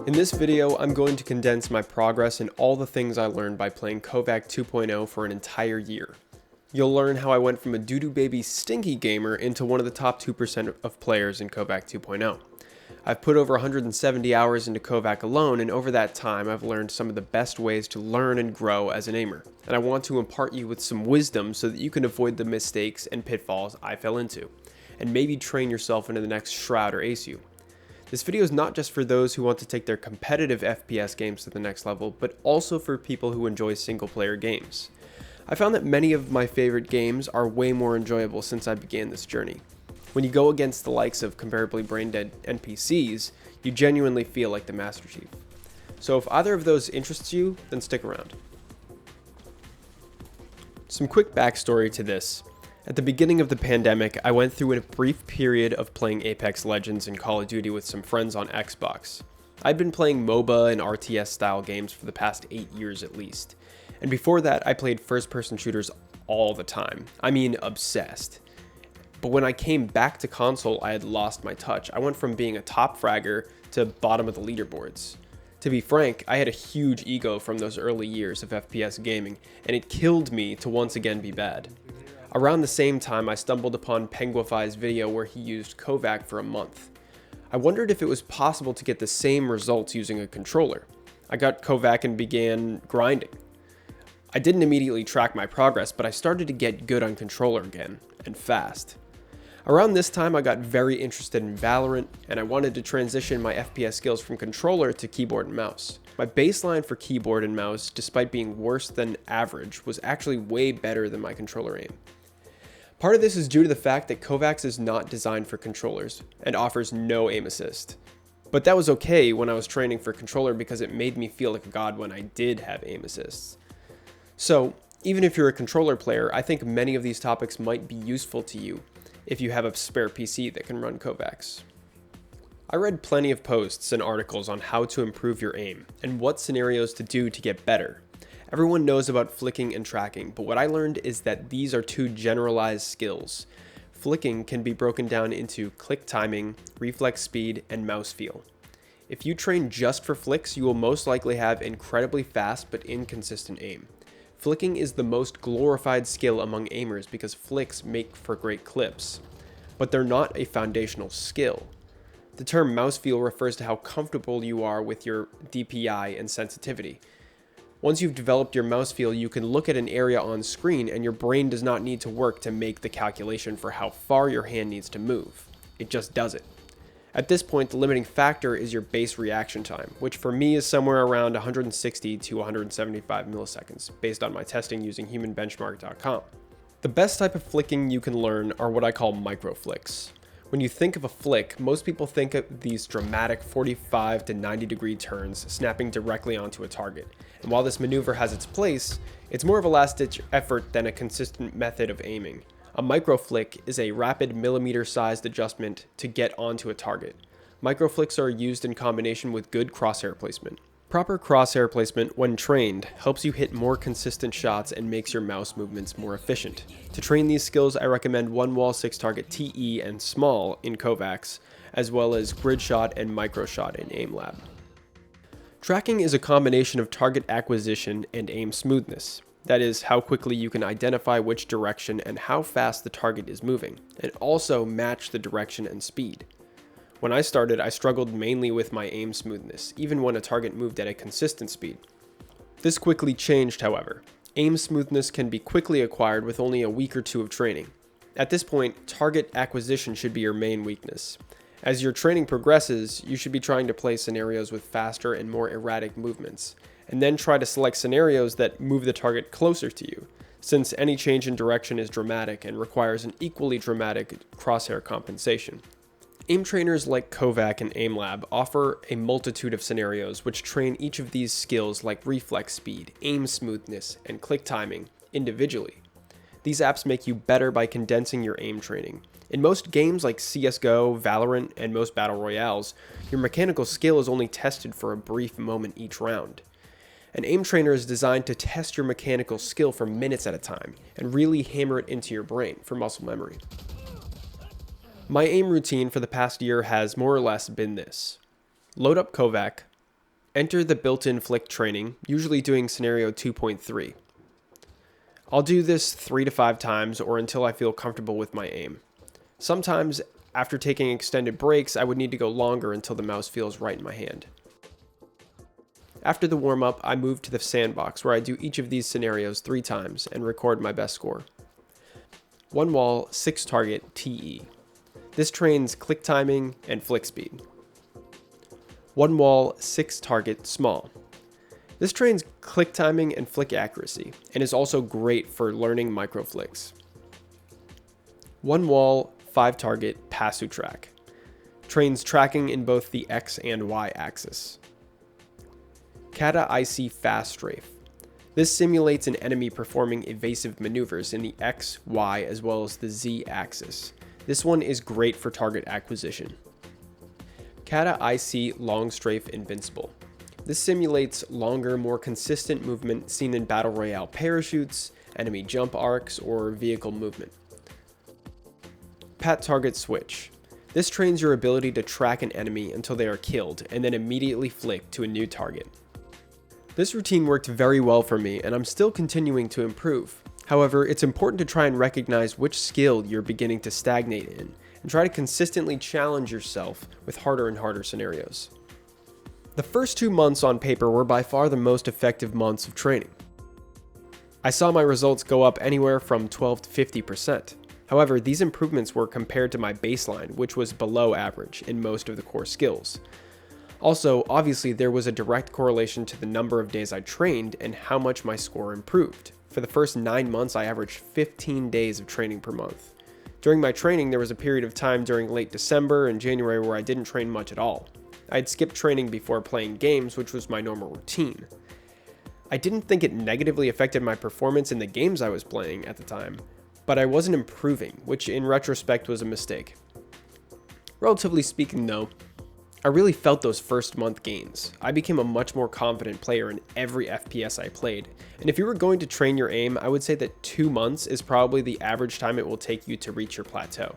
In this video, I'm going to condense my progress and all the things I learned by playing Kovaak 2.0 for an entire year. You'll learn how I went from a doo-doo baby stinky gamer into one of the top 2% of players in Kovaak 2.0. I've put over 170 hours into Kovaak alone, and over that time I've learned some of the best ways to learn and grow as an aimer, and I want to impart you with some wisdom so that you can avoid the mistakes and pitfalls I fell into, and maybe train yourself into the next Shroud or ACU. This video is not just for those who want to take their competitive FPS games to the next level, but also for people who enjoy single-player games. I found that many of my favorite games are way more enjoyable since I began this journey. When you go against the likes of comparably brain-dead NPCs, you genuinely feel like the Master Chief. So if either of those interests you, then stick around. Some quick backstory to this. At the beginning of the pandemic, I went through a brief period of playing Apex Legends and Call of Duty with some friends on Xbox. I'd been playing MOBA and RTS style games for the past 8 years at least. And before that, I played first-person shooters all the time. I mean, obsessed. But when I came back to console, I had lost my touch. I went from being a top fragger to bottom of the leaderboards. To be frank, I had a huge ego from those early years of FPS gaming, and it killed me to once again be bad. Around the same time, I stumbled upon Penguify's video where he used Kovaak for a month. I wondered if it was possible to get the same results using a controller. I got Kovaak and began grinding. I didn't immediately track my progress, but I started to get good on controller again, and fast. Around this time, I got very interested in Valorant, and I wanted to transition my FPS skills from controller to keyboard and mouse. My baseline for keyboard and mouse, despite being worse than average, was actually way better than my controller aim. Part of this is due to the fact that Kovaak's is not designed for controllers and offers no aim assist. But that was okay when I was training for controller because it made me feel like a god when I did have aim assists. So, even if you're a controller player, I think many of these topics might be useful to you if you have a spare PC that can run Kovaak's. I read plenty of posts and articles on how to improve your aim and what scenarios to do to get better. Everyone knows about flicking and tracking, but what I learned is that these are two generalized skills. Flicking can be broken down into click timing, reflex speed, and mouse feel. If you train just for flicks, you will most likely have incredibly fast but inconsistent aim. Flicking is the most glorified skill among aimers because flicks make for great clips, but they're not a foundational skill. The term mouse feel refers to how comfortable you are with your DPI and sensitivity. Once you've developed your mouse feel, you can look at an area on screen and your brain does not need to work to make the calculation for how far your hand needs to move. It just does it. At this point, the limiting factor is your base reaction time, which for me is somewhere around 160 to 175 milliseconds, based on my testing using humanbenchmark.com. The best type of flicking you can learn are what I call micro flicks. When you think of a flick, most people think of these dramatic 45 to 90 degree turns snapping directly onto a target. And while this maneuver has its place, it's more of a last-ditch effort than a consistent method of aiming. A micro flick is a rapid millimeter-sized adjustment to get onto a target. Micro flicks are used in combination with good crosshair placement. Proper crosshair placement, when trained, helps you hit more consistent shots and makes your mouse movements more efficient. To train these skills, I recommend one wall 6 target TE and small in Kovaak's, as well as grid shot and micro shot in Aimlab. Tracking is a combination of target acquisition and aim smoothness. That is, how quickly you can identify which direction and how fast the target is moving, and also match the direction and speed. When I started, I struggled mainly with my aim smoothness, even when a target moved at a consistent speed. This quickly changed, however. Aim smoothness can be quickly acquired with only a week or two of training. At this point, target acquisition should be your main weakness. As your training progresses, you should be trying to play scenarios with faster and more erratic movements, and then try to select scenarios that move the target closer to you, since any change in direction is dramatic and requires an equally dramatic crosshair compensation. Aim trainers like Kovaak and Aimlab offer a multitude of scenarios which train each of these skills like reflex speed, aim smoothness, and click timing individually. These apps make you better by condensing your aim training. In most games like CSGO, Valorant, and most battle royales, your mechanical skill is only tested for a brief moment each round. An aim trainer is designed to test your mechanical skill for minutes at a time and really hammer it into your brain for muscle memory. My aim routine for the past year has more or less been this. Load up Kovaak, Enter the built-in flick training, usually doing scenario 2.3. I'll do this 3 to 5 times or until I feel comfortable with my aim. Sometimes, after taking extended breaks, I would need to go longer until the mouse feels right in my hand. After the warm-up, I move to the sandbox where I do each of these scenarios 3 times and record my best score. 1 wall, 6 target, TE. This trains click timing and flick speed. 1 wall, 6 target, small. This trains click timing and flick accuracy, and is also great for learning micro flicks. 1 wall, 5 target, pasu track. Trains tracking in both the X and Y axis. Kata IC fast strafe. This simulates an enemy performing evasive maneuvers in the X, Y, as well as the Z axis. This one is great for target acquisition. Kata IC long strafe invincible. This simulates longer, more consistent movement seen in Battle Royale parachutes, enemy jump arcs, or vehicle movement. Pat target switch. This trains your ability to track an enemy until they are killed and then immediately flick to a new target. This routine worked very well for me and I'm still continuing to improve. However, it's important to try and recognize which skill you're beginning to stagnate in and try to consistently challenge yourself with harder and harder scenarios. The first 2 months on paper were by far the most effective months of training. I saw my results go up anywhere from 12 to 50%. However, these improvements were compared to my baseline, which was below average in most of the core skills. Also, obviously there was a direct correlation to the number of days I trained and how much my score improved. For the first 9 months, I averaged 15 days of training per month. During my training, there was a period of time during late December and January where I didn't train much at all. I'd skipped training before playing games, which was my normal routine. I didn't think it negatively affected my performance in the games I was playing at the time, but I wasn't improving, which in retrospect was a mistake. Relatively speaking though, I really felt those first month gains. I became a much more confident player in every FPS I played, and if you were going to train your aim, I would say that 2 months is probably the average time it will take you to reach your plateau.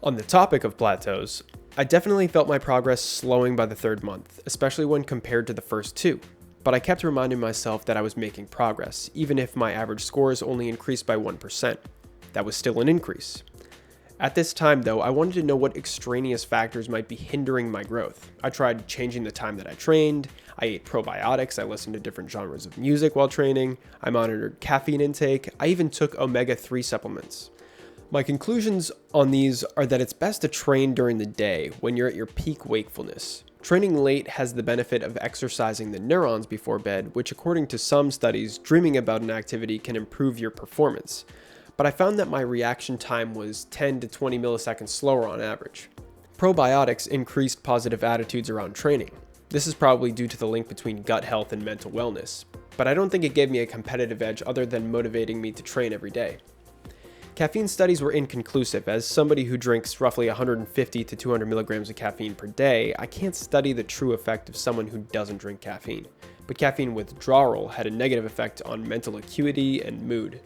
On the topic of plateaus, I definitely felt my progress slowing by the 3rd month, especially when compared to the first 2, but I kept reminding myself that I was making progress, even if my average scores only increased by 1%. That was still an increase. At this time though, I wanted to know what extraneous factors might be hindering my growth. I tried changing the time that I trained, I ate probiotics, I listened to different genres of music while training, I monitored caffeine intake, I even took omega-3 supplements. My conclusions on these are that it's best to train during the day when you're at your peak wakefulness. Training late has the benefit of exercising the neurons before bed, which according to some studies, dreaming about an activity can improve your performance. But I found that my reaction time was 10 to 20 milliseconds slower on average. Probiotics increased positive attitudes around training. This is probably due to the link between gut health and mental wellness, but I don't think it gave me a competitive edge other than motivating me to train every day. Caffeine studies were inconclusive. As somebody who drinks roughly 150 to 200 milligrams of caffeine per day, I can't study the true effect of someone who doesn't drink caffeine. But caffeine withdrawal had a negative effect on mental acuity and mood.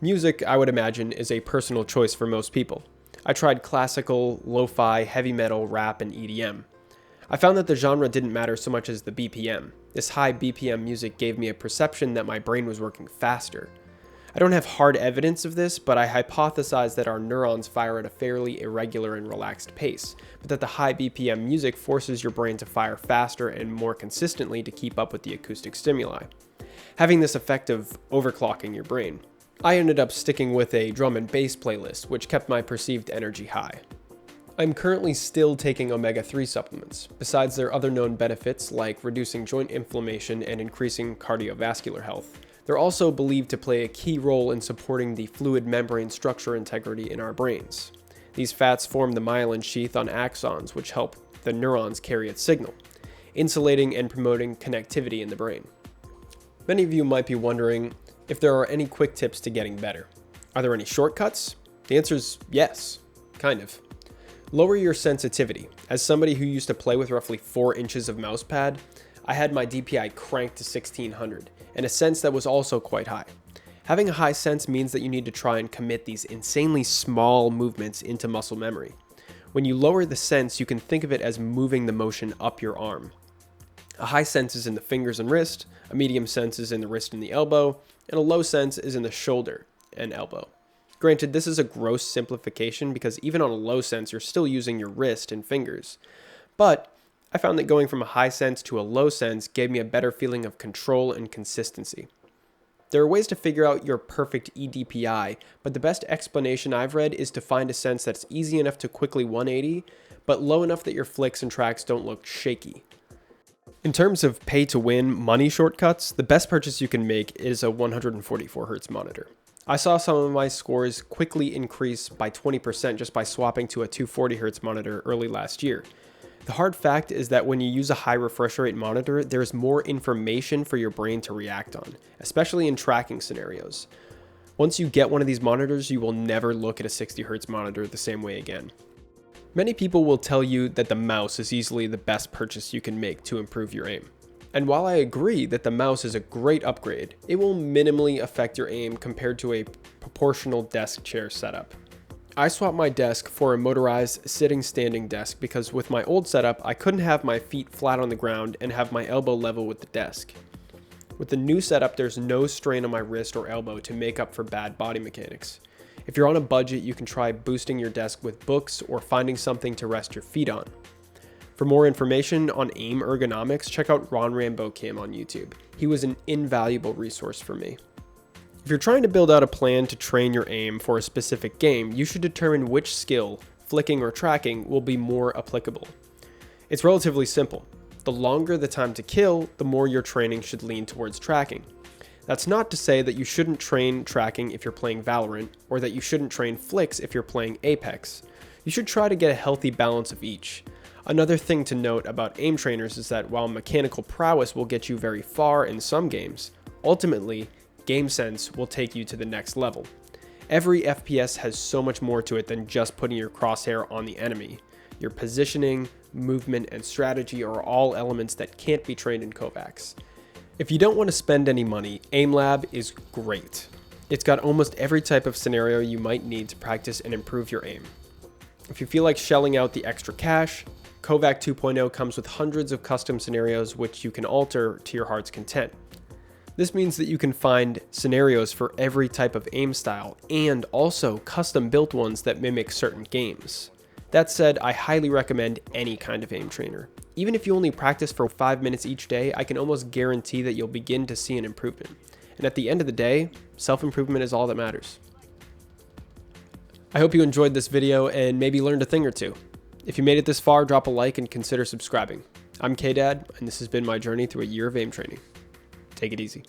Music, I would imagine, is a personal choice for most people. I tried classical, lo-fi, heavy metal, rap, and EDM. I found that the genre didn't matter so much as the BPM. This high BPM music gave me a perception that my brain was working faster. I don't have hard evidence of this, but I hypothesize that our neurons fire at a fairly irregular and relaxed pace, but that the high BPM music forces your brain to fire faster and more consistently to keep up with the acoustic stimuli, having this effect of overclocking your brain. I ended up sticking with a drum and bass playlist, which kept my perceived energy high. I'm currently still taking omega-3 supplements. Besides their other known benefits like reducing joint inflammation and increasing cardiovascular health, they're also believed to play a key role in supporting the fluid membrane structure integrity in our brains. These fats form the myelin sheath on axons, which help the neurons carry its signal, insulating and promoting connectivity in the brain. Many of you might be wondering if there are any quick tips to getting better. Are there any shortcuts? The answer is yes, kind of. Lower your sensitivity. As somebody who used to play with roughly 4 inches of mouse pad, I had my DPI cranked to 1600, and a sense that was also quite high. Having a high sense means that you need to try and commit these insanely small movements into muscle memory. When you lower the sense, you can think of it as moving the motion up your arm. A high sense is in the fingers and wrist, a medium sense is in the wrist and the elbow, and a low sense is in the shoulder and elbow. Granted, this is a gross simplification because even on a low sense, you're still using your wrist and fingers. But I found that going from a high sense to a low sense gave me a better feeling of control and consistency. There are ways to figure out your perfect EDPI, but the best explanation I've read is to find a sense that's easy enough to quickly 180, but low enough that your flicks and tracks don't look shaky. In terms of pay-to-win money shortcuts, the best purchase you can make is a 144Hz monitor. I saw some of my scores quickly increase by 20% just by swapping to a 240Hz monitor early last year. The hard fact is that when you use a high refresh rate monitor, there's more information for your brain to react on, especially in tracking scenarios. Once you get one of these monitors, you will never look at a 60Hz monitor the same way again. Many people will tell you that the mouse is easily the best purchase you can make to improve your aim. And while I agree that the mouse is a great upgrade, it will minimally affect your aim compared to a proportional desk chair setup. I swapped my desk for a motorized sitting-standing desk because with my old setup, I couldn't have my feet flat on the ground and have my elbow level with the desk. With the new setup, there's no strain on my wrist or elbow to make up for bad body mechanics. If you're on a budget, you can try boosting your desk with books or finding something to rest your feet on. For more information on aim ergonomics, check out Ron Rambo Cam on YouTube. He was an invaluable resource for me. If you're trying to build out a plan to train your aim for a specific game, you should determine which skill, flicking or tracking, will be more applicable. It's relatively simple. The longer the time to kill, the more your training should lean towards tracking. That's not to say that you shouldn't train tracking if you're playing Valorant, or that you shouldn't train flicks if you're playing Apex. You should try to get a healthy balance of each. Another thing to note about aim trainers is that while mechanical prowess will get you very far in some games, ultimately, game sense will take you to the next level. Every FPS has so much more to it than just putting your crosshair on the enemy. Your positioning, movement, and strategy are all elements that can't be trained in Kovaaks. If you don't want to spend any money, Aimlab is great. It's got almost every type of scenario you might need to practice and improve your aim. If you feel like shelling out the extra cash, Kovaak 2.0 comes with hundreds of custom scenarios which you can alter to your heart's content. This means that you can find scenarios for every type of aim style and also custom built ones that mimic certain games. That said, I highly recommend any kind of aim trainer. Even if you only practice for 5 minutes each day, I can almost guarantee that you'll begin to see an improvement. And at the end of the day, self-improvement is all that matters. I hope you enjoyed this video and maybe learned a thing or two. If you made it this far, drop a like and consider subscribing. I'm K-Dad, and this has been my journey through a year of aim training. Take it easy.